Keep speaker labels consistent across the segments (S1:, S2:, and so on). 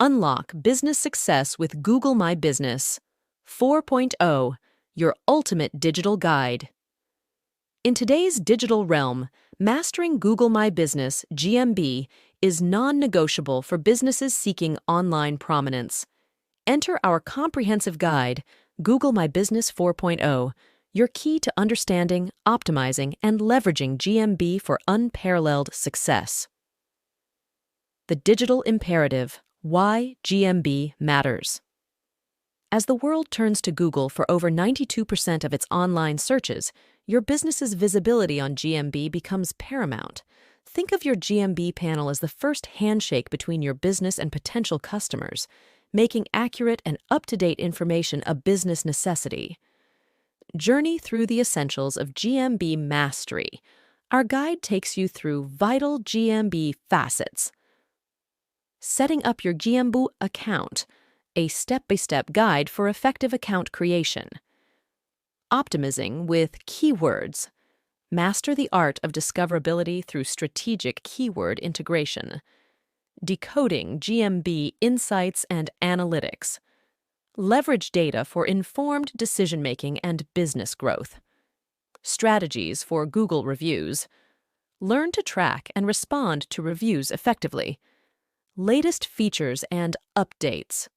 S1: Unlock business success with Google My Business 4.0, your ultimate digital guide. In today's digital realm, mastering Google My Business (GMB) is non-negotiable for businesses seeking online prominence. Enter our comprehensive guide, Google My Business 4.0, your key to understanding, optimizing, and leveraging GMB for unparalleled success. The Digital Imperative: Why GMB Matters. As the world turns to Google for over 92% of its online searches, your business's visibility on GMB becomes paramount. Think of your GMB panel as the first handshake between your business and potential customers, making accurate and up-to-date information a business necessity. Journey through the essentials of GMB mastery. Our guide takes you through vital GMB facets. Setting up your GMB account, a step-by-step guide for effective account creation. Optimizing with keywords. Master the art of discoverability through strategic keyword integration. Decoding GMB insights and analytics. Leverage data for informed decision-making and business growth. Strategies for Google reviews. Learn to track and respond to reviews effectively. Latest features and updates.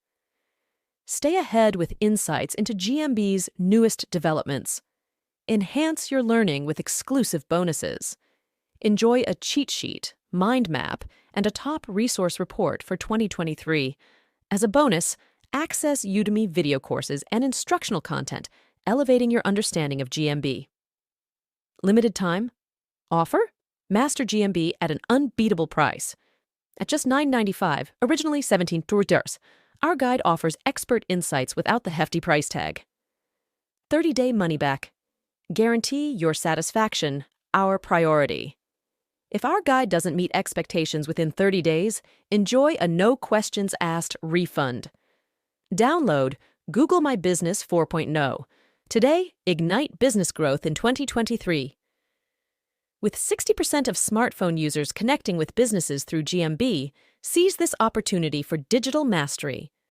S1: Stay ahead with insights into GMB's newest developments. Enhance your learning with exclusive bonuses. Enjoy a cheat sheet, mind map, and a top resource report for 2023. As a bonus, access Udemy video courses and instructional content, elevating your understanding of GMB. Limited time? Offer? Master GMB at an unbeatable price. At just $9.95, originally $17, our guide offers expert insights without the hefty price tag. 30-day money-back. Guarantee your satisfaction, our priority. If our guide doesn't meet expectations within 30 days, enjoy a no-questions-asked refund. Download Google My Business 4.0. Today, ignite business growth in 2023. With 60% of smartphone users connecting with businesses through GMB, seize this opportunity for digital mastery.